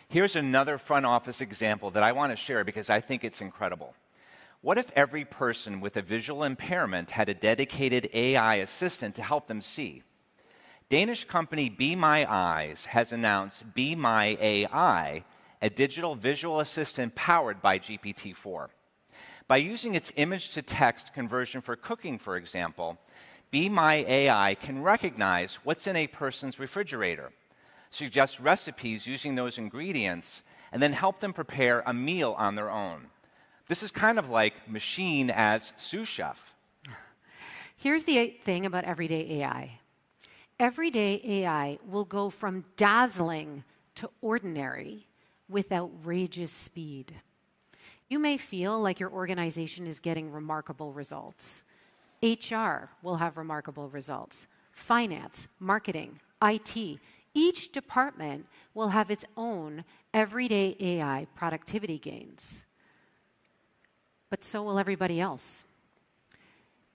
Here's another front office example that I want to share because I think it's incredible. What if every person with a visual impairment had a dedicated AI assistant to help them see? Danish company Be My Eyes has announced Be My AI, a digital visual assistant powered by GPT-4. By using its image-to-text conversion for cooking, for example, Be My AI can recognize what's in a person's refrigerator, suggest recipes using those ingredients, and then help them prepare a meal on their own. This is kind of like machine as sous chef. Here's the thing about everyday AI. Everyday AI will go from dazzling to ordinary with outrageous speed. You may feel like your organization is getting remarkable results. HR will have remarkable results. Finance, marketing, IT, each department will have its own everyday AI productivity gains. But so will everybody else.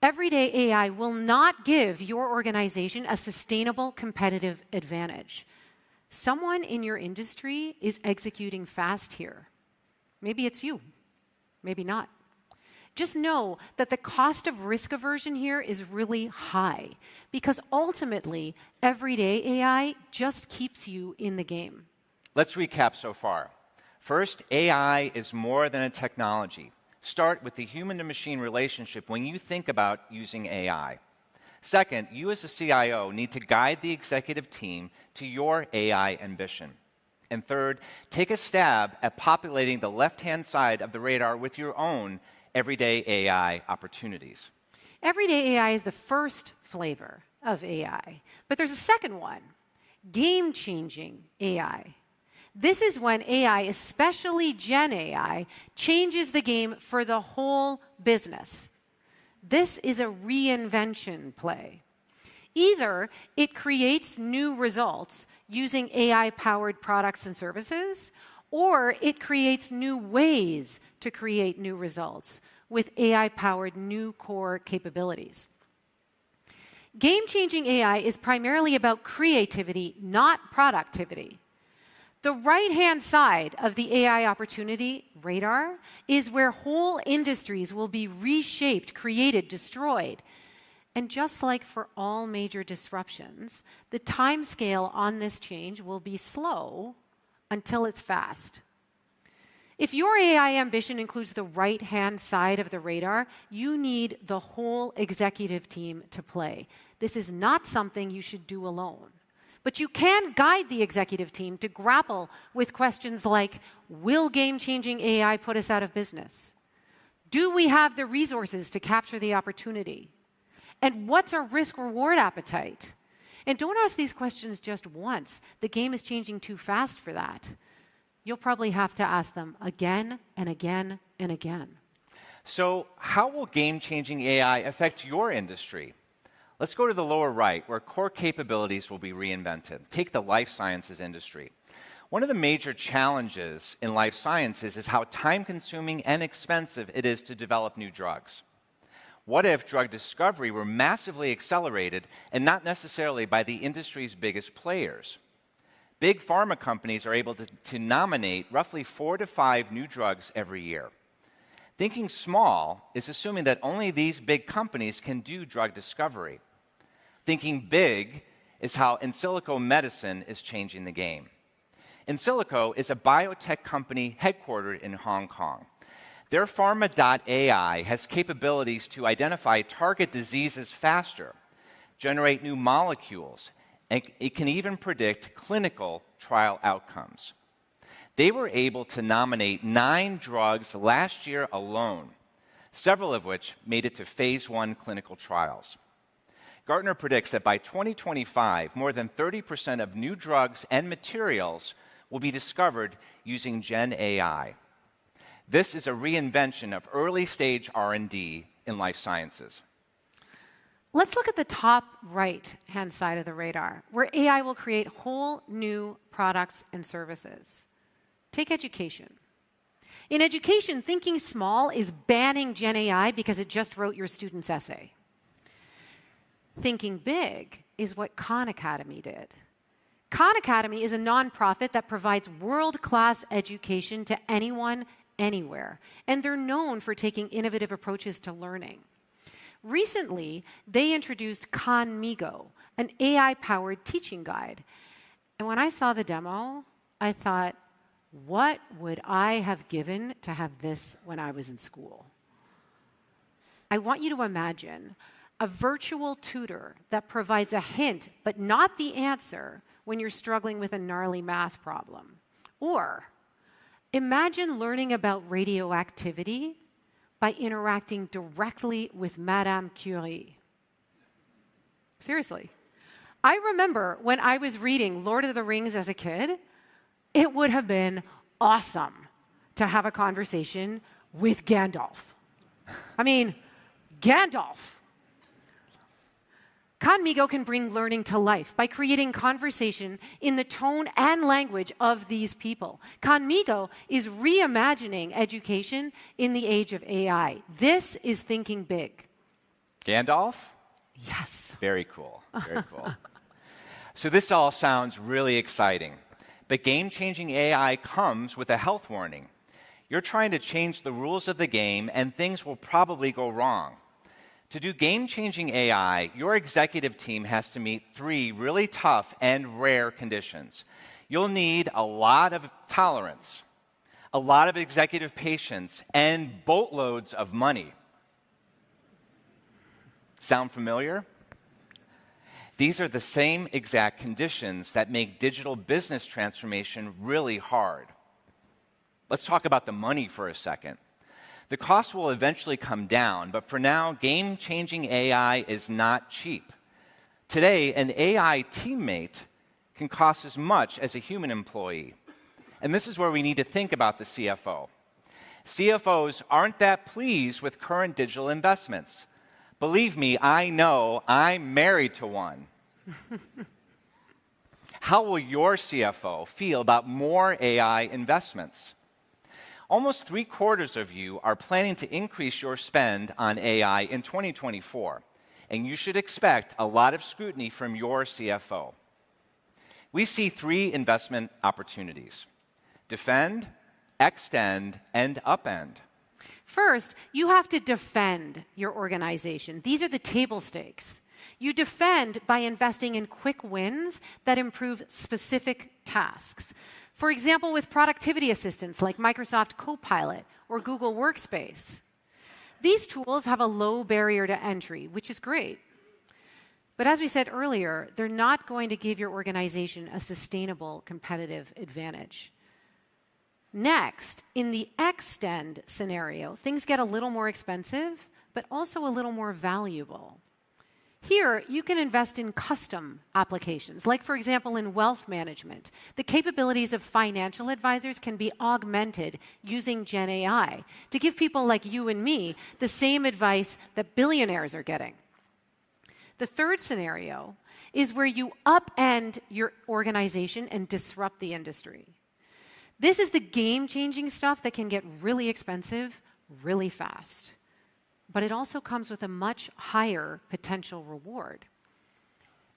Everyday AI will not give your organization a sustainable competitive advantage. Someone in your industry is executing fast here. Maybe it's you, maybe not. Just know that the cost of risk aversion here is really high because ultimately, everyday AI just keeps you in the game. Let's recap so far. First, AI is more than a technology. Start with the human-to-machine relationship when you think about using AI. Second, you as a CIO need to guide the executive team to your AI ambition. And third, take a stab at populating the left-hand side of the radar with your own everyday AI opportunities. Everyday AI is the first flavor of AI, but there's a second one, game-changing AI. This is when AI, especially Gen AI, changes the game for the whole business. This is a reinvention play. Either it creates new results using AI-powered products and services, or it creates new ways to create new results with AI-powered new core capabilities. Game-changing AI is primarily about creativity, not productivity. The right-hand side of the AI opportunity radar is where whole industries will be reshaped, created, destroyed. And just like for all major disruptions, the timescale on this change will be slow until it's fast. If your AI ambition includes the right-hand side of the radar, you need the whole executive team to play. This is not something you should do alone. But you can guide the executive team to grapple with questions like, will game-changing AI put us out of business? Do we have the resources to capture the opportunity? And what's our risk-reward appetite? And don't ask these questions just once. The game is changing too fast for that. You'll probably have to ask them again and again and again. So how will game-changing AI affect your industry? Let's go to the lower right, where core capabilities will be reinvented. Take the life sciences industry. One of the major challenges in life sciences is how time-consuming and expensive it is to develop new drugs. What if drug discovery were massively accelerated and not necessarily by the industry's biggest players? Big pharma companies are able to nominate roughly 4 to 5 new drugs every year. Thinking small is assuming that only these big companies can do drug discovery. Thinking big is how in silico medicine is changing the game. In silico is a biotech company headquartered in Hong Kong. Their Pharma.ai has capabilities to identify target diseases faster, generate new molecules, and it can even predict clinical trial outcomes. They were able to nominate 9 drugs last year alone, several of which made it to phase 1 clinical trials. Gartner predicts that by 2025, more than 30% of new drugs and materials will be discovered using Gen AI. This is a reinvention of early-stage R&D in life sciences. Let's look at the top right-hand side of the radar, where AI will create whole new products and services. Take education. In education, thinking small is banning Gen AI because it just wrote your student's essay. Thinking big is what Khan Academy did. Khan Academy is a nonprofit that provides world-class education to anyone, anywhere, and they're known for taking innovative approaches to learning. Recently, they introduced Khanmigo, an AI-powered teaching guide. And when I saw the demo, I thought, what would I have given to have this when I was in school? I want you to imagine a virtual tutor that provides a hint, but not the answer, when you're struggling with a gnarly math problem. Or imagine learning about radioactivity by interacting directly with Madame Curie. Seriously. I remember when I was reading Lord of the Rings as a kid, it would have been awesome to have a conversation with Gandalf. I mean, Gandalf. Khanmigo can bring learning to life by creating conversation in the tone and language of these people. Khanmigo is reimagining education in the age of AI. This is thinking big. Gandalf? Yes. Very cool. Very cool. So this all sounds really exciting. But game-changing AI comes with a health warning. You're trying to change the rules of the game, and things will probably go wrong. To do game-changing AI, your executive team has to meet 3 really tough and rare conditions. You'll need a lot of tolerance, a lot of executive patience, and boatloads of money. Sound familiar? These are the same exact conditions that make digital business transformation really hard. Let's talk about the money for a second. The cost will eventually come down, but for now, game-changing AI is not cheap. Today, an AI teammate can cost as much as a human employee. And this is where we need to think about the CFO. CFOs aren't that pleased with current digital investments. Believe me, I know. I'm married to one. How will your CFO feel about more AI investments? Almost 3/4 of you are planning to increase your spend on AI in 2024, and you should expect a lot of scrutiny from your CFO. We see 3 investment opportunities: defend, extend, and upend. First, you have to defend your organization. These are the table stakes. You defend by investing in quick wins that improve specific tasks. For example, with productivity assistants like Microsoft Copilot or Google Workspace. These tools have a low barrier to entry, which is great. But as we said earlier, they're not going to give your organization a sustainable competitive advantage. Next, in the extend scenario, things get a little more expensive, but also a little more valuable. Here, you can invest in custom applications, like, for example, in wealth management. The capabilities of financial advisors can be augmented using Gen AI to give people like you and me the same advice that billionaires are getting. The third scenario is where you upend your organization and disrupt the industry. This is the game-changing stuff that can get really expensive really fast. But it also comes with a much higher potential reward.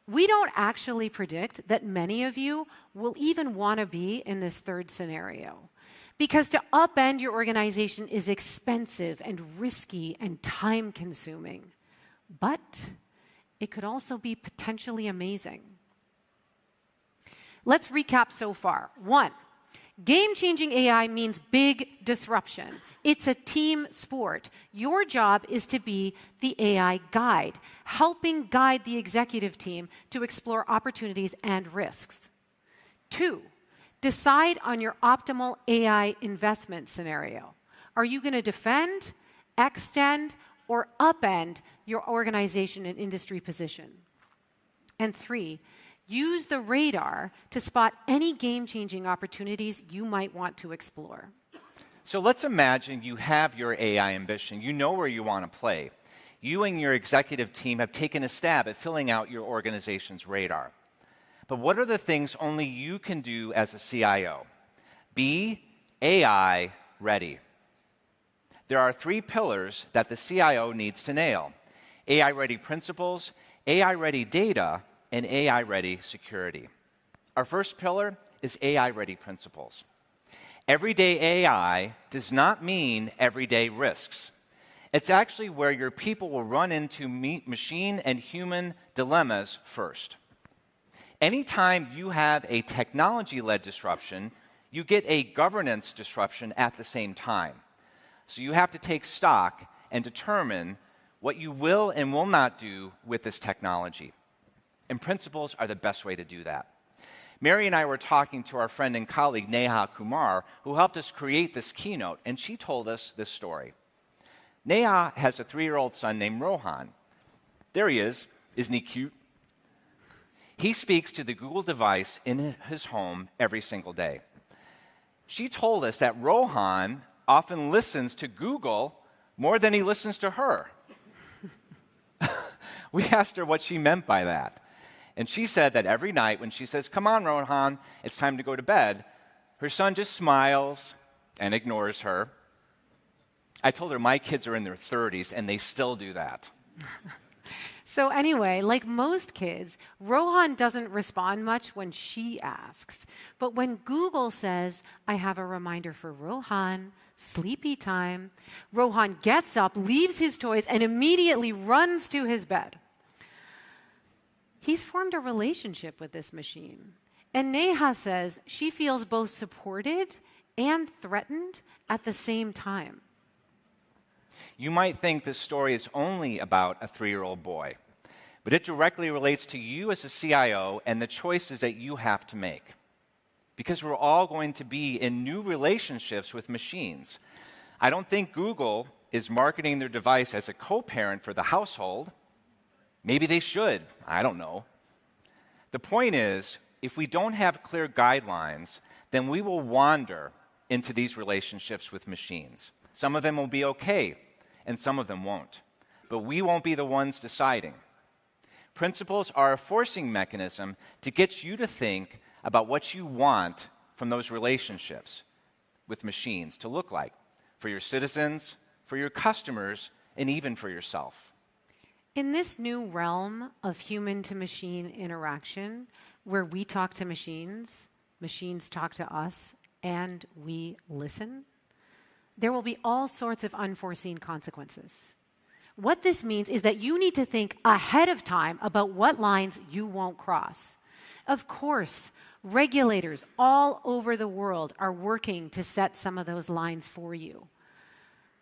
We don't actually predict that many of you will even want to be in this third scenario, because to upend your organization is expensive and risky and time-consuming. But it could also be potentially amazing. Let's recap so far. 1, game-changing AI means big disruption. It's a team sport. Your job is to be the AI guide, helping guide the executive team to explore opportunities and risks. 2, decide on your optimal AI investment scenario. Are you going to defend, extend, or upend your organization and industry position? And 3, use the radar to spot any game-changing opportunities you might want to explore. So let's imagine you have your AI ambition. You know where you want to play. You and your executive team have taken a stab at filling out your organization's radar. But what are the things only you can do as a CIO? Be AI ready. There are 3 pillars that the CIO needs to nail: AI ready principles, AI ready data, and AI ready security. Our first pillar is AI-ready principles. Everyday AI does not mean everyday risks. It's actually where your people will run into machine and human dilemmas first. Anytime you have a technology-led disruption, you get a governance disruption at the same time. So you have to take stock and determine what you will and will not do with this technology. And principles are the best way to do that. Mary and I were talking to our friend and colleague Neha Kumar, who helped us create this keynote, and she told us this story. Neha has a 3-year-old son named Rohan. There he is. Isn't he cute? He speaks to the Google device in his home every single day. She told us that Rohan often listens to Google more than he listens to her. We asked her what she meant by that. And she said that every night when she says, "Come on, Rohan, it's time to go to bed," her son just smiles and ignores her. I told her my kids are in their 30s and they still do that. So anyway, like most kids, Rohan doesn't respond much when she asks. But when Google says, "I have a reminder for Rohan, sleepy time," Rohan gets up, leaves his toys, and immediately runs to his bed. He's formed a relationship with this machine. And Neha says she feels both supported and threatened at the same time. You might think this story is only about a 3-year-old boy, but it directly relates to you as a CIO and the choices that you have to make. Because we're all going to be in new relationships with machines. I don't think Google is marketing their device as a co-parent for the household. Maybe they should. I don't know. The point is, if we don't have clear guidelines, then we will wander into these relationships with machines. Some of them will be okay, and some of them won't. But we won't be the ones deciding. Principles are a forcing mechanism to get you to think about what you want from those relationships with machines to look like for your citizens, for your customers, and even for yourself. In this new realm of human-to-machine interaction, where we talk to machines, machines talk to us, and we listen, there will be all sorts of unforeseen consequences. What this means is that you need to think ahead of time about what lines you won't cross. Of course, regulators all over the world are working to set some of those lines for you.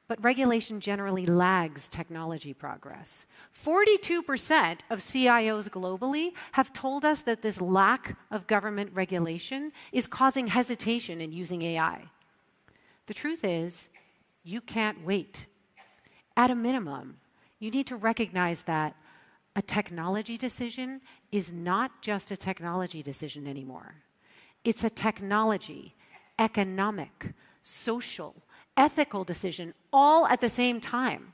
But regulation generally lags technology progress. 42% of CIOs globally have told us that this lack of government regulation is causing hesitation in using AI. The truth is, you can't wait. At a minimum, you need to recognize that a technology decision is not just a technology decision anymore. It's a technology, economic, social, ethical decision all at the same time.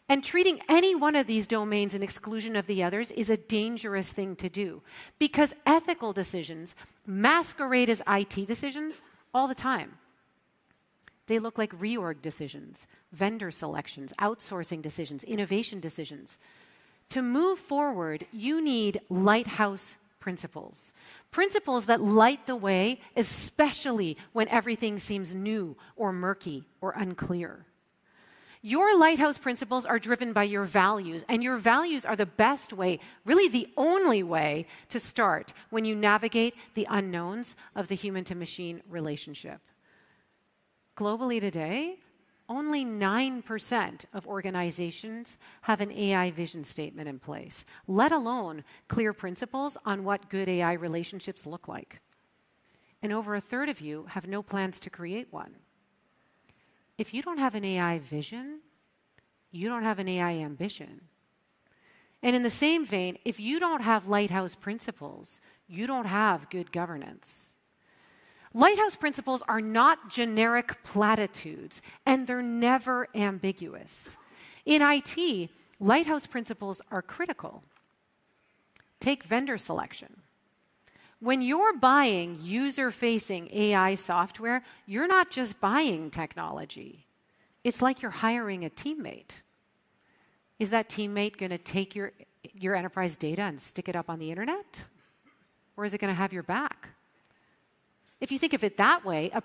And treating any one of these domains in exclusion of the others is a dangerous thing to do because ethical decisions masquerade as IT decisions all the time. They look like reorg decisions, vendor selections, outsourcing decisions, innovation decisions. To move forward, you need lighthouse principles. Principles that light the way, especially when everything seems new or murky or unclear. Your lighthouse principles are driven by your values, and your values are the best way, really the only way, to start when you navigate the unknowns of the human-to-machine relationship. Globally today, only 9% of organizations have an AI vision statement in place, let alone clear principles on what good AI relationships look like. And over a third of you have no plans to create one. If you don't have an AI vision, you don't have an AI ambition. And in the same vein, if you don't have lighthouse principles, you don't have good governance. Lighthouse principles are not generic platitudes, and they're never ambiguous. In IT, lighthouse principles are critical. Take vendor selection. When you're buying user-facing AI software, you're not just buying technology. It's like you're hiring a teammate. Is that teammate going to take your enterprise data and stick it up on the internet? Or is it going to have your back? If you think of it that way, a